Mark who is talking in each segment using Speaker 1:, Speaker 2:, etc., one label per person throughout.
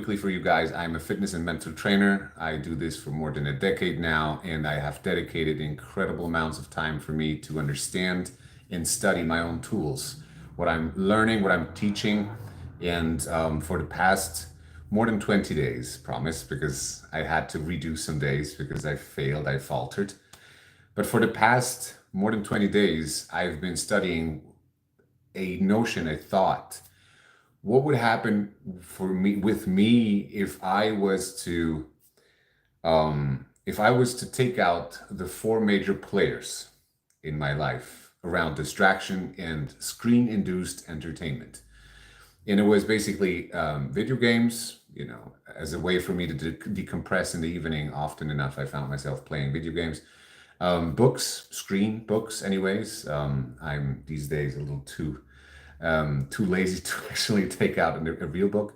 Speaker 1: quickly for you guys, I'm a fitness and mental trainer. I do this for more than a decade now, and I have dedicated incredible amounts of time for me to understand and study my own tools, what I'm learning, what I'm teaching. And for the past more than 20 days, promise, because I had to redo some days because I failed, I faltered. But for the past more than 20 days, I've been studying a notion, a thought. What would happen for me with me if I was to take out the four major players in my life around distraction and screen-induced entertainment? And it was basically video games, as a way for me to decompress in the evening. Often enough, I found myself playing video games. Books, screen books, anyways. I'm these days a little too lazy to actually take out a real book.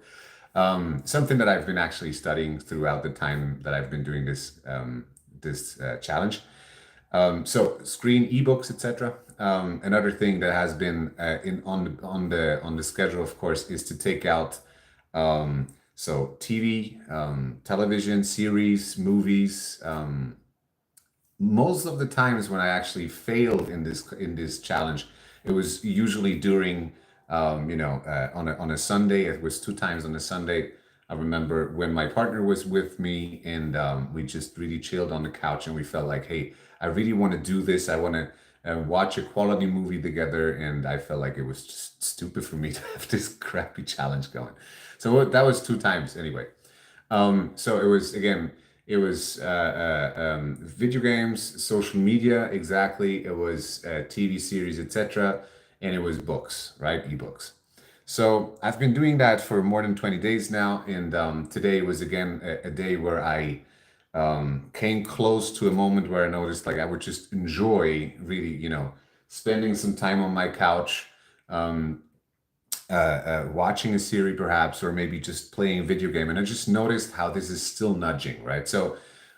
Speaker 1: Something that I've been actually studying throughout the time that I've been doing this challenge. So screen ebooks, etc. Another thing that has been in on the schedule, of course, is to take out so TV, television series, movies. Most of the times when I actually failed in this challenge, it was usually during on a Sunday. It was two times on a Sunday. I remember when my partner was with me, and we just really chilled on the couch, and we felt like, hey, I really want to do this. I want to watch a quality movie together, and I felt like it was just stupid for me to have this crappy challenge going. So that was two times anyway. So it was again, it was video games, social media, exactly. It was TV series, etc., and it was books, right? Ebooks. So I've been doing that for more than 20 days now, and today was again a day where I came close to a moment where I noticed like I would just enjoy really, spending some time on my couch, um, watching a series perhaps, or maybe just playing a video game. And I just noticed how this is still nudging, right? So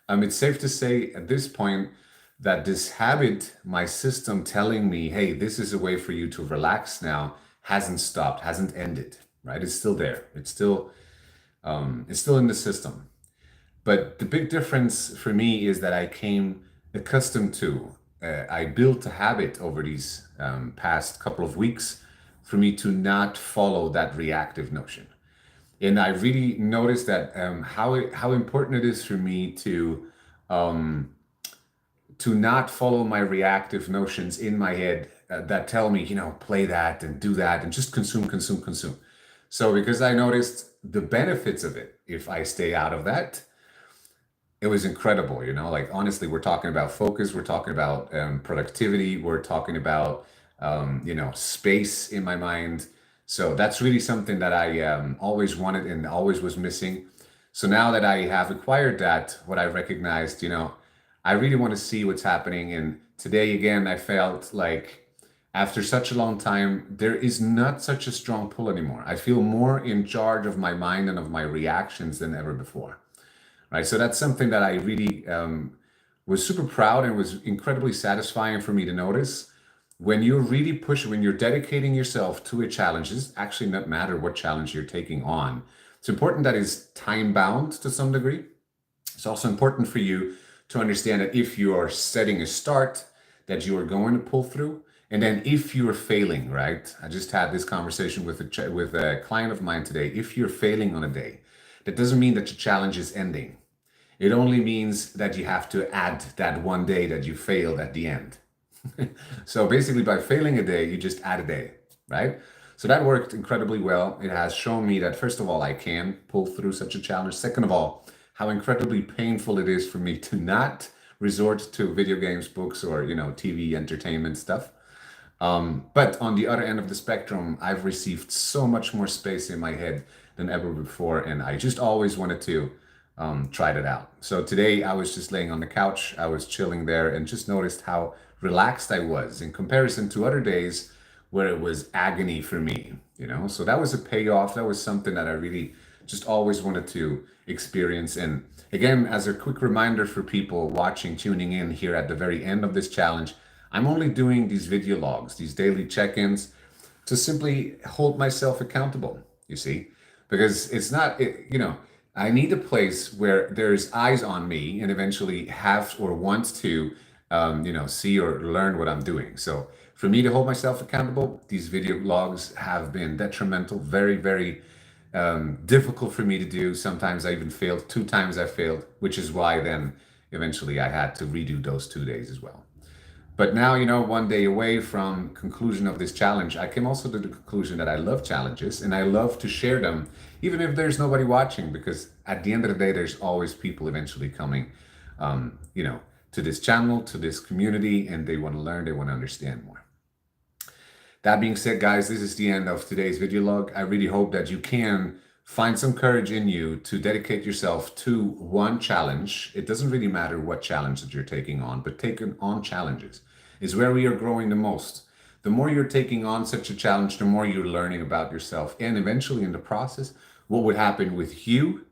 Speaker 1: it's safe to say at this point that this habit, my system telling me, hey, this is a way for you to relax now, hasn't stopped, hasn't ended, right? It's still there. It's still in the system. But the big difference for me is that I came accustomed to, I built a habit over these past couple of weeks for me to not follow that reactive notion. And I really noticed that how important it is for me um, to not follow my reactive notions in my head that tell me, play that and do that and just consume, consume, consume. So because I noticed the benefits of it, if I stay out of that, it was incredible. Like honestly, we're talking about focus, we're talking about productivity, we're talking about space in my mind. So that's really something that I always wanted and always was missing. So now that I have acquired that, what I recognized, I really want to see what's happening. And today again, I felt like after such a long time, there is not such a strong pull anymore. I feel more in charge of my mind and of my reactions than ever before. Right. So that's something that I really was super proud and was incredibly satisfying for me to notice. When you're really pushing, when you're dedicating yourself to a challenge, it actually not matter what challenge you're taking on. It's important that it's time bound to some degree. It's also important for you to understand that if you are setting a start, that you are going to pull through. And then if you're failing, right? I just had this conversation with a client of mine today. If you're failing on a day, that doesn't mean that your challenge is ending. It only means that you have to add that one day that you failed at the end. So basically, by failing a day, you just add a day, right? So that worked incredibly well. It has shown me that, first of all, I can pull through such a challenge. Second of all, how incredibly painful it is for me to not resort to video games, books, or, TV entertainment stuff. But on the other end of the spectrum, I've received so much more space in my head than ever before. And I just always wanted to try that out. So today I was just laying on the couch, I was chilling there and just noticed how relaxed I was in comparison to other days where it was agony for me. So that was a payoff. That was something that I really just always wanted to experience. And again, as a quick reminder for people watching, tuning in here at the very end of this challenge, I'm only doing these video logs, these daily check-ins to simply hold myself accountable, you see. because it's not, I need a place where there's eyes on me and eventually have or wants to, see or learn what I'm doing. So for me to hold myself accountable, these video logs have been detrimental, very, very difficult for me to do. Sometimes I even failed. 2 times I failed, which is why then eventually I had to redo those 2 days as well. But now, 1 day away from conclusion of this challenge, I came also to the conclusion that I love challenges and I love to share them, even if there's nobody watching, because at the end of the day, there's always people eventually coming, to this channel, to this community, and they want to learn, they want to understand more. That being said, guys, this is the end of today's video log. I really hope that you can find some courage in you to dedicate yourself to one challenge. It doesn't really matter what challenge that you're taking on, but taking on challenges is where we are growing the most. The more you're taking on such a challenge, the more you're learning about yourself. And eventually in the process, what would happen with you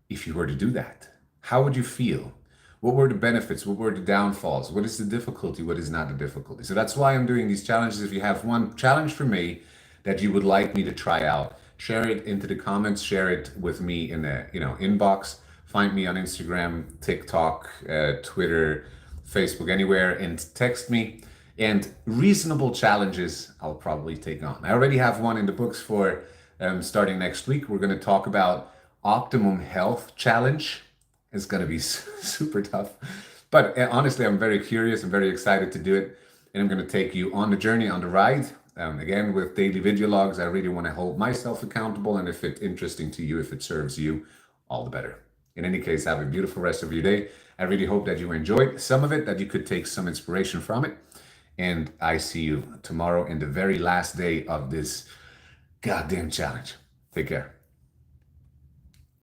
Speaker 1: if you were to do that? How would you feel? What were the benefits? What were the downfalls? What is the difficulty? What is not the difficulty? So that's why I'm doing these challenges. If you have one challenge for me that you would like me to try out, share it into the comments, share it with me in the inbox. Find me on Instagram, TikTok, Twitter, Facebook, anywhere, and text me. And reasonable challenges I'll probably take on. I already have one in the books for starting next week. We're going to talk about Optimum Health Challenge. It's going to be super tough. But honestly, I'm very curious and very excited to do it. And I'm going to take you on the journey, on the ride. Again, with daily video logs, I really want to hold myself accountable. And if it's interesting to you, if it serves you, all the better. In any case, have a beautiful rest of your day. I really hope that you enjoyed some of it, that you could take some inspiration from it. And I see you tomorrow in the very last day of this goddamn challenge. Take care.